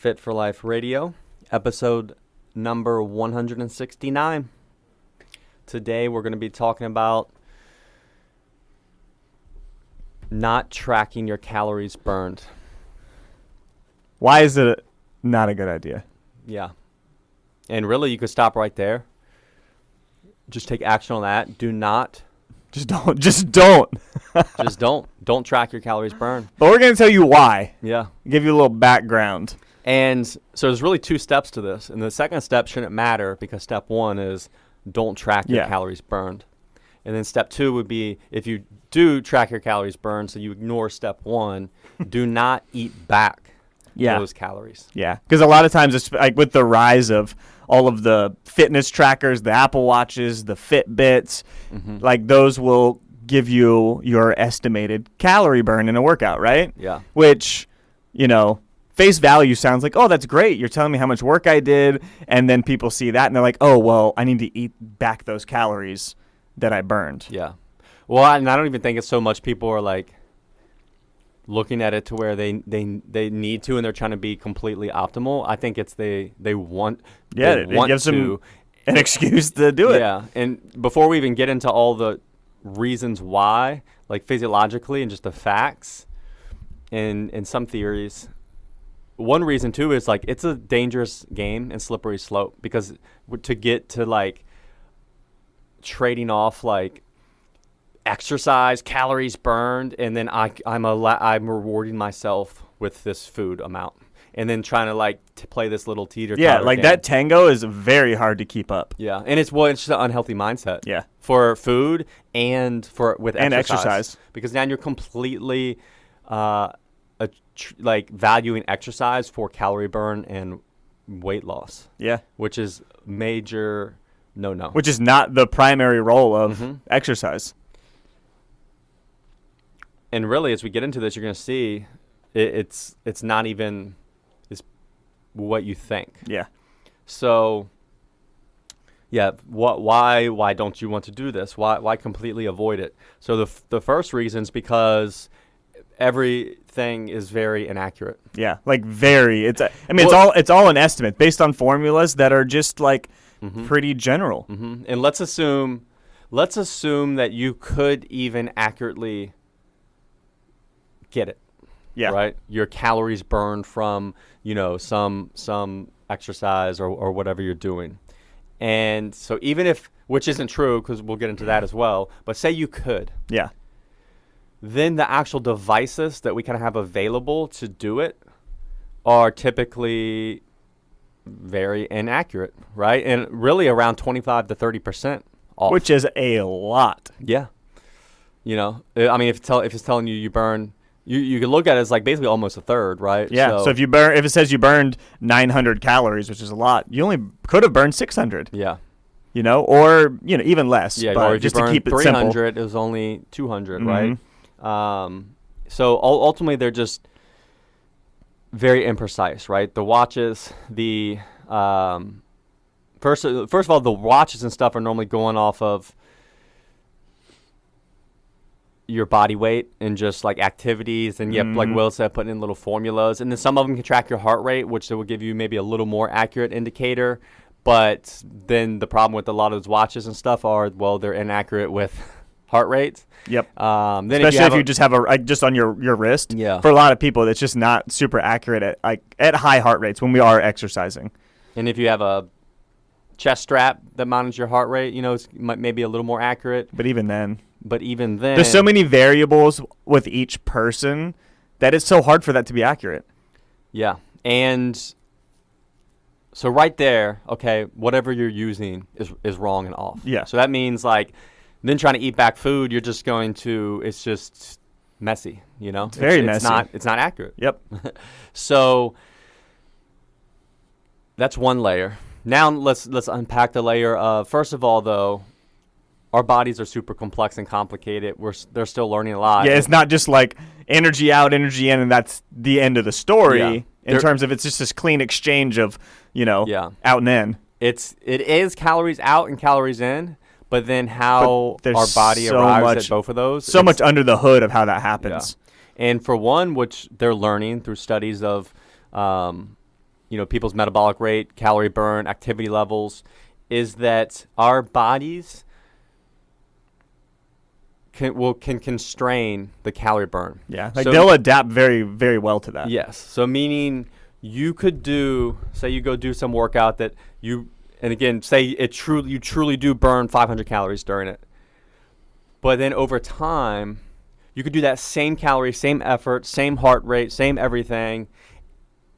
Fit for Life Radio, episode number 169. Today we're going to be talking about not tracking your calories burned. Why is it not a good idea? Yeah. And really, you could stop right there. Just take action on that. Do not. Just don't. Just don't. Just don't. Don't track your calories burned. But we're going to tell you why. Yeah. Give you a little background. And so there's really two steps to this. And the second step shouldn't matter because step one is don't track your calories burned. And then step two would be if you do track your calories burned, so you ignore step one, do not eat back those calories. Yeah. Because a lot of times, it's like with the rise of all of the fitness trackers, the Apple Watches, the Fitbits, like those will give you your estimated calorie burn in a workout, right? Yeah. Which, you know, face value sounds like, oh, that's great. You're telling me how much work I did. And then people see that and they're like, oh, well, I need to eat back those calories that I burned. Yeah. Well, and I don't even think it's so much people are like looking at it to where they need to and they're trying to be completely optimal. I think it's they want it gives them an excuse to do it. Yeah. And before we even get into all the reasons why, like physiologically and just the facts and some theories, one reason too is like it's a dangerous game and slippery slope because to get to like trading off like exercise, calories burned, and then I'm rewarding myself with this food amount, and then trying to like play this little teeter. Yeah, like game. That tango is very hard to keep up. Yeah, and it's just an unhealthy mindset. Yeah, for food and with exercise, because now you're completely like valuing exercise for calorie burn and weight loss. Yeah, which is major no. Which is not the primary role of exercise. And really, as we get into this, you're going to see it's not even what you think. Yeah. So, yeah, why don't you want to do this? Why completely avoid it? So the first reason is because everything is very inaccurate. Yeah, like very. It's all an estimate based on formulas that are just like pretty general. And let's assume that you could even accurately get it. Yeah. Right? Your calories burned from, some exercise or whatever you're doing. And so even if, which isn't true because we'll get into that as well, but say you could. Yeah. Then the actual devices that we kind of have available to do it are typically very inaccurate, right? And really around 25 to 30% off. Which is a lot. Yeah. I mean, if it's telling you burn, you can look at it as like basically almost a third, right? Yeah. So if it says you burned 900 calories, which is a lot, you only could have burned 600. Yeah. Or even less. Yeah. But or if just you burned to keep it 300, simple. it was only 200, right? So ultimately, they're just very imprecise, right? The watches, first of all, the watches and stuff are normally going off of your body weight and just like activities, and like Will said, putting in little formulas, and then some of them can track your heart rate, which will give you maybe a little more accurate indicator. But then the problem with a lot of those watches and stuff are, well, they're inaccurate with heart rates. Yep. Then especially if you just have just on your wrist. Yeah. For a lot of people, it's just not super accurate at high heart rates when we are exercising. And if you have a chest strap that monitors your heart rate, it's maybe a little more accurate. But even then, there's so many variables with each person that it's so hard for that to be accurate. Yeah. And so right there, okay, whatever you're using is wrong and off. Yeah. So that means like then trying to eat back food, you're just it's just messy, It's very messy. It's not accurate. Yep. So that's one layer. Now let's unpack the layer of, first of all, though, our bodies are super complex and complicated. They're still learning a lot. Yeah, it's not just like energy out, energy in, and that's the end of the story. Yeah. In terms of it's just this clean exchange of, out and in. It is calories out and calories in, but then how our body so arrives at both of those. So much under the hood of how that happens. Yeah. And for one, which they're learning through studies of people's metabolic rate, calorie burn, activity levels, is that our bodies can constrain the calorie burn. Yeah, like So- they'll adapt very, very well to that. Yes. So meaning you could say you go do some workout that and again, say you truly do burn 500 calories during it. But then over time, you could do that same calorie, same effort, same heart rate, same everything,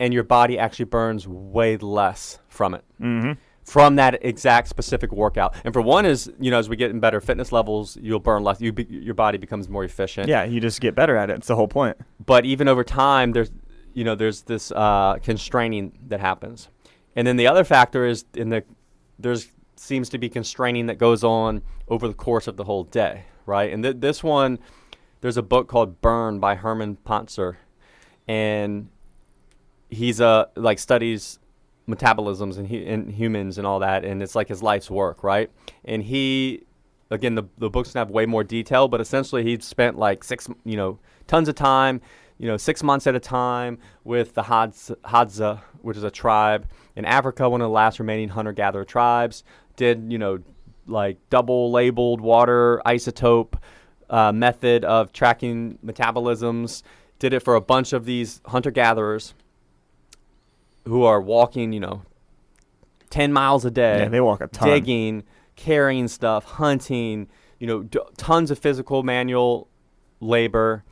and your body actually burns way less from it. Mm-hmm. From that exact specific workout. And for one is, as we get in better fitness levels, you'll burn less. Your body becomes more efficient. Yeah, you just get better at it. It's the whole point. But even over time, there's this constraining that happens. And then the other factor is there's seems to be constraining that goes on over the course of the whole day, right? And this one, there's a book called Burn by Herman Pontzer, and he's studies metabolisms in humans and all that, and it's like his life's work, right? And he, again, the book's gonna have way more detail, but essentially he'd spent like tons of time, 6 months at a time with the Hadza, which is a tribe in Africa, one of the last remaining hunter-gatherer tribes. Did like double labeled water isotope method of tracking metabolisms. Did it for a bunch of these hunter-gatherers who are walking, 10 miles a day. Yeah, they walk a ton. Digging, carrying stuff, hunting, tons of physical manual labor.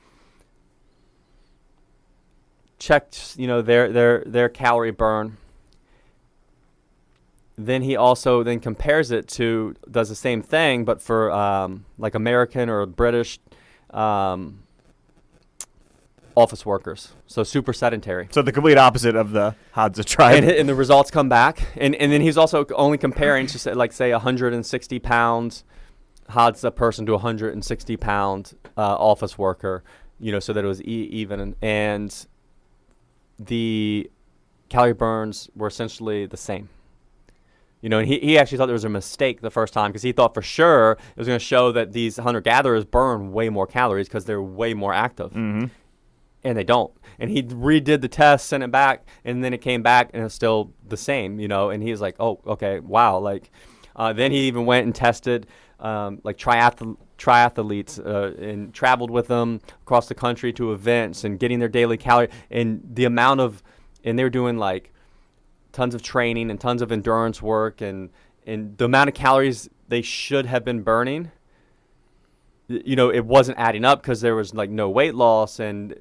Checked, their calorie burn. Then he also compares it to, does the same thing, but for like American or British office workers, so super sedentary. So the complete opposite of the Hadza tribe. And the results come back. And then he's also only comparing to say 160 pounds Hadza person to a 160 pound office worker, so that it was even. And the calorie burns were essentially the same. And he actually thought there was a mistake the first time because he thought for sure it was going to show that these hunter-gatherers burn way more calories because they're way more active. Mm-hmm. And they don't. And he redid the test, sent it back, and then it came back and it's still the same, and he was like, oh, okay, wow. Then he even went and tested triathletes and traveled with them across the country to events and getting their daily calorie. And the amount of, and they were doing tons of training and tons of endurance work, and the amount of calories they should have been burning, it wasn't adding up because there was no weight loss. And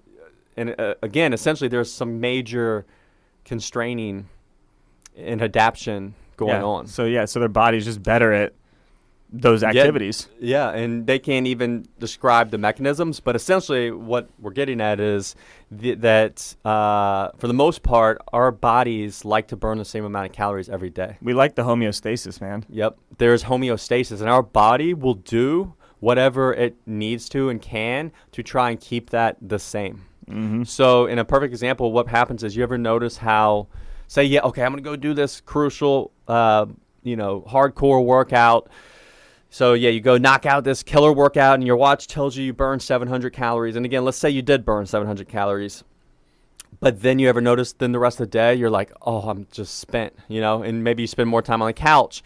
again, essentially there's some major constraining and adaptation going on. So their body's just better at those activities. Yeah, and they can't even describe the mechanisms, but essentially what we're getting at is that for the most part, our bodies like to burn the same amount of calories every day. We like the homeostasis, man. Yep, there's homeostasis, and our body will do whatever it needs to and can to try and keep that the same. Mm-hmm. So in a perfect example, what happens is, you ever notice how, I'm going to go do this crucial, hardcore workout. So you go knock out this killer workout and your watch tells you burn 700 calories. And again, let's say you did burn 700 calories. But then you ever notice then the rest of the day, you're like, oh, I'm just spent, and maybe you spend more time on the couch.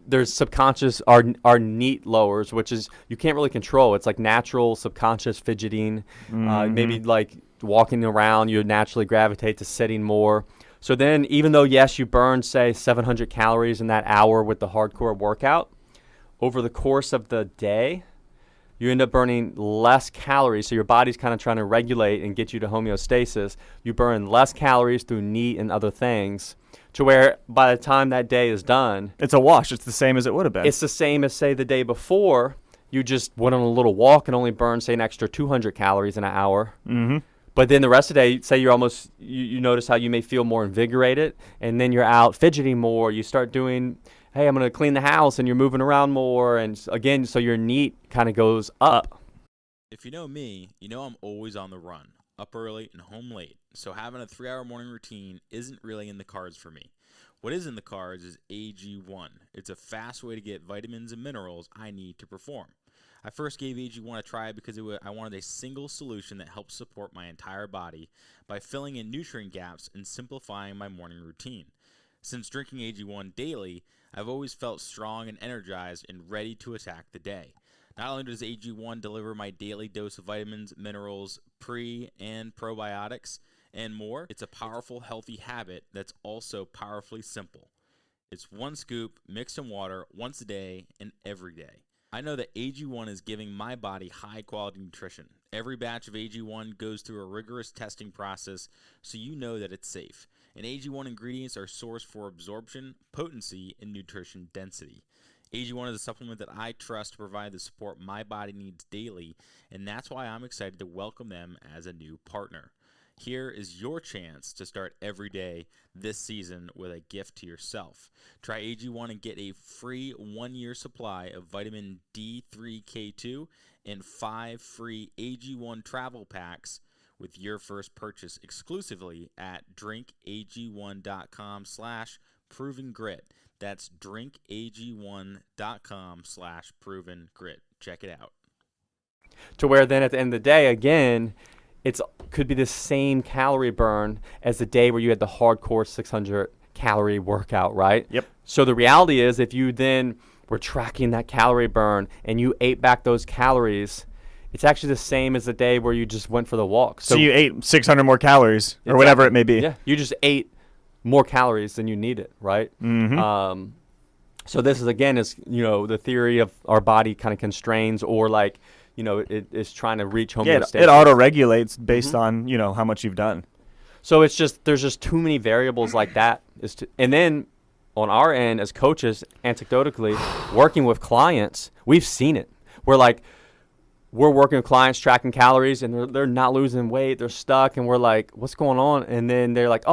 There's subconscious, our NEAT lowers, which is, you can't really control. It's like natural subconscious fidgeting. Mm-hmm. Maybe like walking around, you naturally gravitate to sitting more. So then even though, yes, you burn, say, 700 calories in that hour with the hardcore workout, over the course of the day, you end up burning less calories. So your body's kind of trying to regulate and get you to homeostasis. You burn less calories through NEAT and other things, to where by the time that day is done, it's a wash. It's the same as it would have been. It's the same as, say, the day before. You just went on a little walk and only burned, say, an extra 200 calories in an hour. Mm-hmm. But then the rest of the day, say you're almost, you notice how you may feel more invigorated, and then you're out fidgeting more. You start doing, hey, I'm going to clean the house, and you're moving around more. And again, so your NEAT kind of goes up. If you know me, you know I'm always on the run, up early and home late. So having a 3-hour morning routine isn't really in the cards for me. What is in the cards is AG1. It's a fast way to get vitamins and minerals I need to perform. I first gave AG1 a try because I wanted a single solution that helps support my entire body by filling in nutrient gaps and simplifying my morning routine. Since drinking AG1 daily, I've always felt strong and energized and ready to attack the day. Not only does AG1 deliver my daily dose of vitamins, minerals, pre- and probiotics, and more, it's a powerful, healthy habit that's also powerfully simple. It's one scoop, mixed in water, once a day, and every day. I know that AG1 is giving my body high-quality nutrition. Every batch of AG1 goes through a rigorous testing process, so you know that it's safe. And AG1 ingredients are sourced for absorption, potency, and nutrition density. AG1 is a supplement that I trust to provide the support my body needs daily, and that's why I'm excited to welcome them as a new partner. Here is your chance to start every day this season with a gift to yourself. Try AG1 and get a free 1-year supply of vitamin D3K2 and 5 free AG1 travel packs with your first purchase exclusively at drinkag1.com/provengrit. That's drinkag1.com/provengrit. Check it out. To where then at the end of the day, again, could be the same calorie burn as the day where you had the hardcore 600 calorie workout, right? Yep. So the reality is if you then were tracking that calorie burn and you ate back those calories, it's actually the same as the day where you just went for the walk. So you ate 600 more calories or whatever it may be. Yeah, you just ate more calories than you needed, right? Mm-hmm. So this is, again, the theory of our body kind of constrains or like, it is trying to reach homeostasis. It auto-regulates based on, how much you've done. So there's just too many variables like that. And then on our end as coaches, anecdotally, working with clients, we've seen it. We're working with clients tracking calories and they're not losing weight. They're stuck. And we're like, what's going on? And then they're like,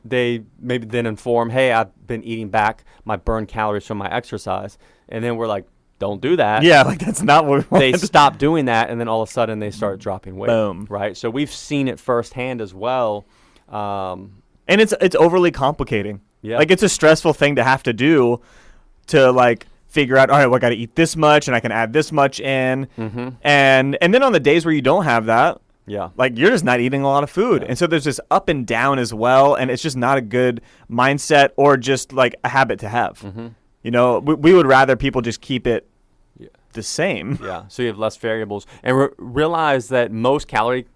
they maybe then inform, hey, I've been eating back my burned calories from my exercise. And then we're like, don't do that. Yeah, that's not what we want. They stop doing that, and then all of a sudden they start dropping weight. Boom. Right? So we've seen it firsthand as well. And it's overly complicating. Yeah. It's a stressful thing to have to do to, figure out, all right, well, I got to eat this much, and I can add this much in. Mm-hmm. And then on the days where you don't have that, yeah, you're just not eating a lot of food. Yeah. And so there's this up and down as well, and it's just not a good mindset or just, a habit to have. Mm-hmm. We would rather people just keep it the same. Yeah, so you have less variables. And realize that most calorie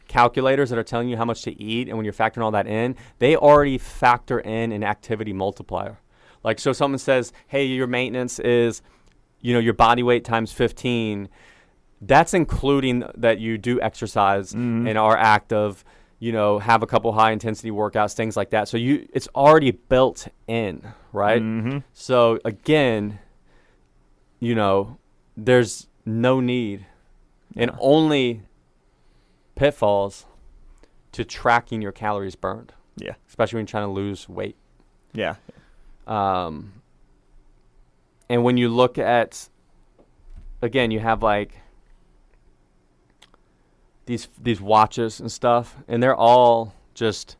calculators that are telling you how much to eat, and when you're factoring all that in, they already factor in an activity multiplier. So someone says, hey, your maintenance is, your body weight times 15. That's including that you do exercise and are active, have a couple high-intensity workouts, things like that. So it's already built in, right? Mm-hmm. So, again, there's no need and only pitfalls to tracking your calories burned. Yeah. Especially when you're trying to lose weight. Yeah. And when you look at, again, you have these watches and stuff, and they're all just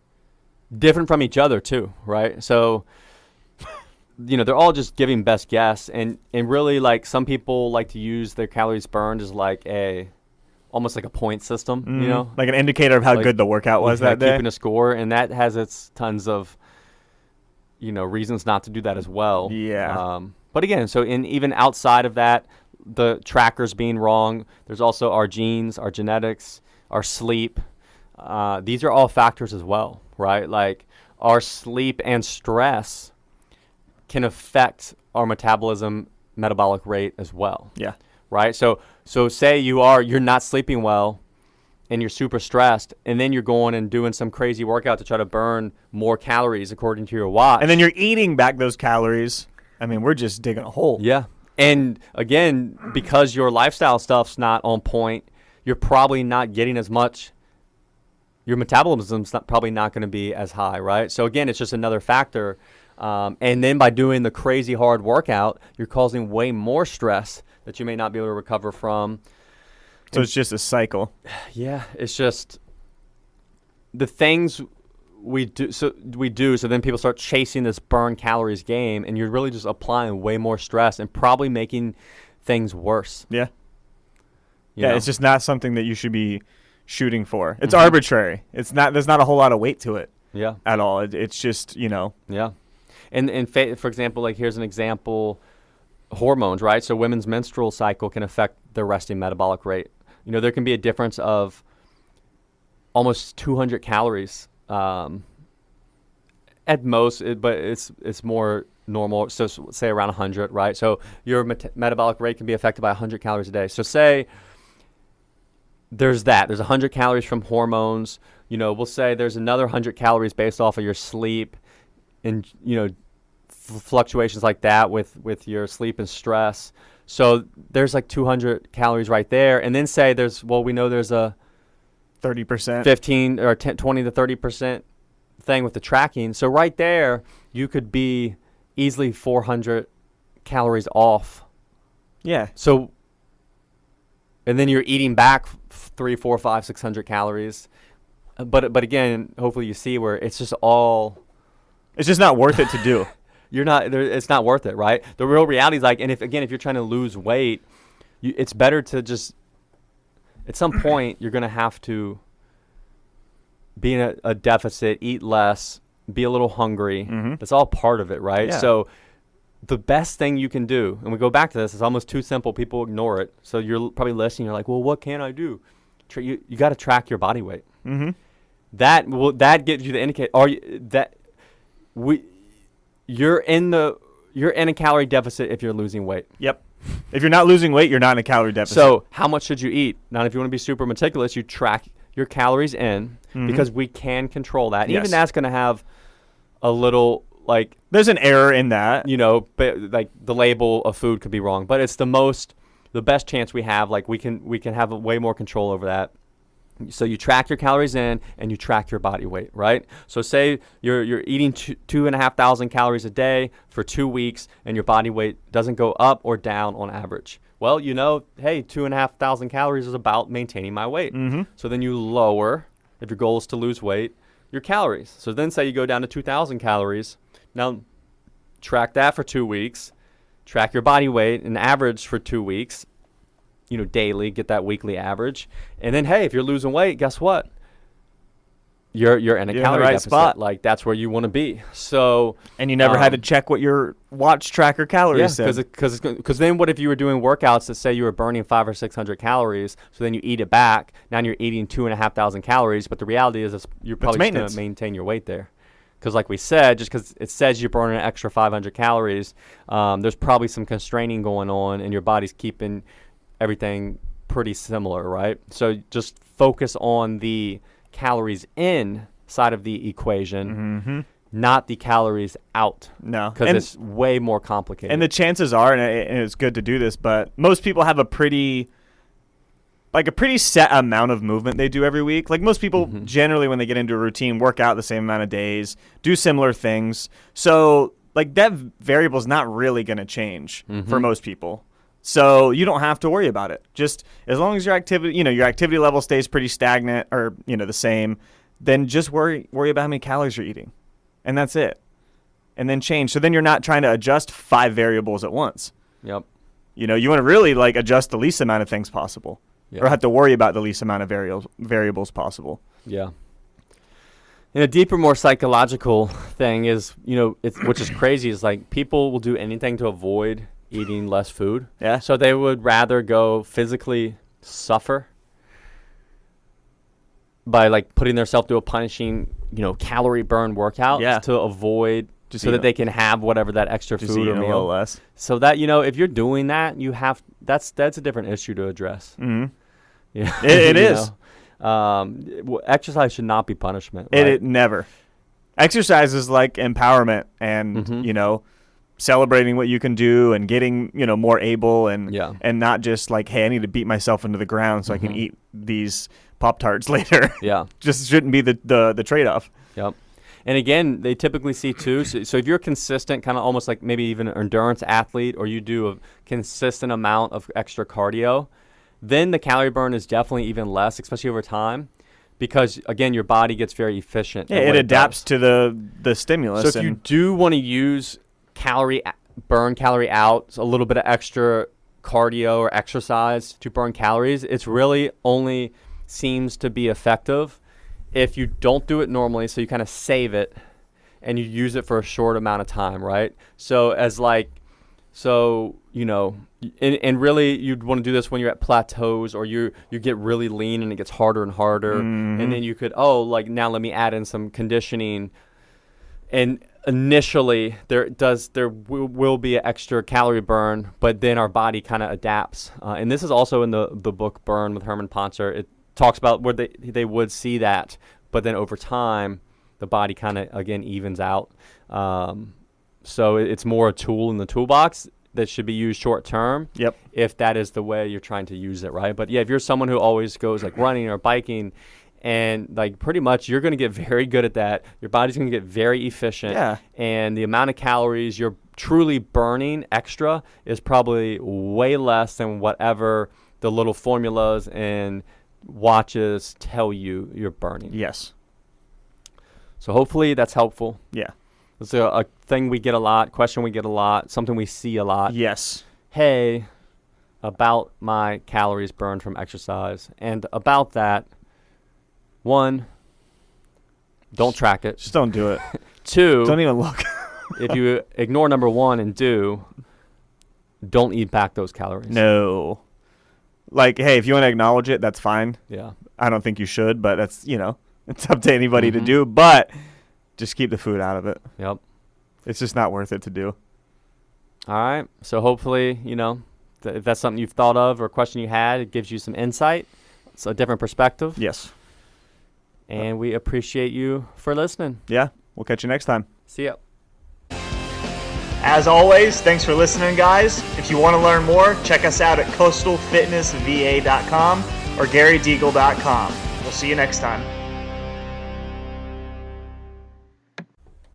different from each other too, right? So, they're all just giving best guess, and really some people like to use their calories burned as almost like a point system, like an indicator of how good the workout was that day. Keeping a score, and that has its tons of, reasons not to do that as well. Yeah. But again, so even outside of that, the trackers being wrong, there's also our genes, our genetics, our sleep. These are all factors as well, right? Our sleep and stress can affect our metabolism, metabolic rate as well. Yeah. Right? So say you're not sleeping well and you're super stressed, and then you're going and doing some crazy workout to try to burn more calories according to your watch. And then you're eating back those calories. We're just digging a hole. Yeah. And again, because your lifestyle stuff's not on point, you're probably not getting as much. Your metabolism's probably not going to be as high, right? So again, it's just another factor. And then by doing the crazy hard workout, you're causing way more stress that you may not be able to recover from. So it's just a cycle. Yeah, it's just the things we do. So then people start chasing this burn calories game, and you're really just applying way more stress and probably making things worse. Yeah. You know? It's just not something that you should be shooting for. It's arbitrary. It's not. There's not a whole lot of weight to it Yeah. at all. It's just, Yeah. And for example, like here's an example, hormones, right? So women's menstrual cycle can affect their resting metabolic rate. There can be a difference of almost 200 calories at most, but it's more normal. So say around 100, right? So your metabolic rate can be affected by 100 calories a day. So say there's 100 calories from hormones. We'll say there's another 100 calories based off of your sleep and, fluctuations like that with your sleep and stress. So there's like 200 calories right there. And then say we know there's a 30%. 15 or 10, 20 to 30% thing with the tracking. So right there, you could be easily 400 calories off. Yeah. So, and then you're eating back 300, 400, 500, 600 calories. But again, hopefully you see where it's just it's just not worth it to do. It's not worth it, right? The real reality is and if you're trying to lose weight, it's better to just, at some point, you're going to have to be in a deficit, eat less, be a little hungry. Mm-hmm. That's all part of it, right? Yeah. So the best thing you can do, and we go back to this, it's almost too simple. People ignore it. So you're probably listening. You're like, well, what can I do? You got to track your body weight. Mm-hmm. That gives you the indicate. You're in a calorie deficit if you're losing weight. Yep. If you're not losing weight, you're not in a calorie deficit. So how much should you eat? Now, if you want to be super meticulous, you track your calories in because we can control that. And Yes. even that's going to have a little there's an error in that. but like the label of food could be wrong, but it's the best chance we have. Like we can have way more control over that. So you track your calories in and you track your body weight, right? So say you're eating 2,500 calories a day for 2 weeks and your body weight doesn't go up or down on average. Well, hey, 2,500 calories is about maintaining my weight. Mm-hmm. So then you lower, if your goal is to lose weight, your calories. So then say you go down to 2,000 calories. Now track that for 2 weeks. Track your body weight and average for 2 weeks. Daily, get that weekly average. And then, hey, if you're losing weight, guess what? You're in a calorie right deficit. spot. Like, that's where you want to be. So, And you never had to check what your watch tracker calories said. because then what if you were doing workouts that say you were burning 500 or 600 calories, so then you eat it back. Now you're eating 2,500 calories, but the reality is you're probably just going to maintain your weight there. Because like we said, just because it says you're burning an extra 500 calories, there's probably some constraining going on, and your body's keeping everything pretty similar, right? So just focus on the calories in side of the equation, not the calories out. No. Because it's way more complicated. And the chances are, and it's good to do this, but most people have a pretty set amount of movement they do every week. Like most people generally, when they get into a routine, work out the same amount of days, do similar things. So like that variable is not really going to change for most people. So you don't have to worry about it. Just as long as your activity level stays pretty stagnant or, the same, then just worry about how many calories you're eating. And that's it. And then change. So then you're not trying to adjust 5 variables at once. Yep. You want to really adjust the least amount of things possible or have to worry about the least amount of variables possible. Yeah. And a deeper, more psychological thing is, which is crazy, is like people will do anything to avoid eating less food. Yeah. So they would rather go physically suffer by putting themselves through a punishing, calorie burn workout to avoid so that they can have whatever that extra food or meal. Less. So that, if you're doing that, that's a different issue to address. Mm-hmm. Yeah. It is. Exercise should not be punishment. Right? It never. Exercise is like empowerment and, celebrating what you can do and getting, more able and not just hey, I need to beat myself into the ground so I can eat these Pop-Tarts later. Yeah. Just shouldn't be the trade-off. Yep. And again, they typically see too, so if you're consistent, kind of almost like maybe even an endurance athlete, or you do a consistent amount of extra cardio, then the calorie burn is definitely even less, especially over time, because again, your body gets very efficient. Yeah, it adapts to the stimulus. So if you do want to use calorie out, a little bit of extra cardio or exercise to burn calories. It's really only seems to be effective if you don't do it normally, so you kind of save it and you use it for a short amount of time, right? And really you'd want to do this when you're at plateaus or you get really lean and it gets harder and harder. Mm-hmm. And then you could, now let me add in some conditioning. And initially there will be an extra calorie burn, but then our body kind of adapts. And this is also in the book Burn with Herman Ponzer. It talks about where they would see that, but then over time the body kind of again evens out. So it's more a tool in the toolbox that should be used short term. Yep. If that is the way you're trying to use it, right? But yeah, if you're someone who always goes like running or biking, and like pretty much you're going to get very good at that. Your body's going to get very efficient. Yeah. And the amount of calories you're truly burning extra is probably way less than whatever the little formulas and watches tell you you're burning. Yes. So hopefully that's helpful. Yeah. It's a thing we get a lot, question we get a lot, something we see a lot. Yes. Hey, about my calories burned from exercise. And about that, 1, don't track it. Just don't do it. 2, Don't even look. if you ignore number 1 and don't eat back those calories. No. Like, hey, if you want to acknowledge it, that's fine. Yeah. I don't think you should, but that's, it's up to anybody to do. But just keep the food out of it. Yep. It's just not worth it to do. All right. So hopefully, if that's something you've thought of or a question you had, it gives you some insight. It's a different perspective. Yes. And we appreciate you for listening. Yeah. We'll catch you next time. See ya. As always, thanks for listening, guys. If you want to learn more, check us out at coastalfitnessva.com or garydeagle.com. We'll see you next time.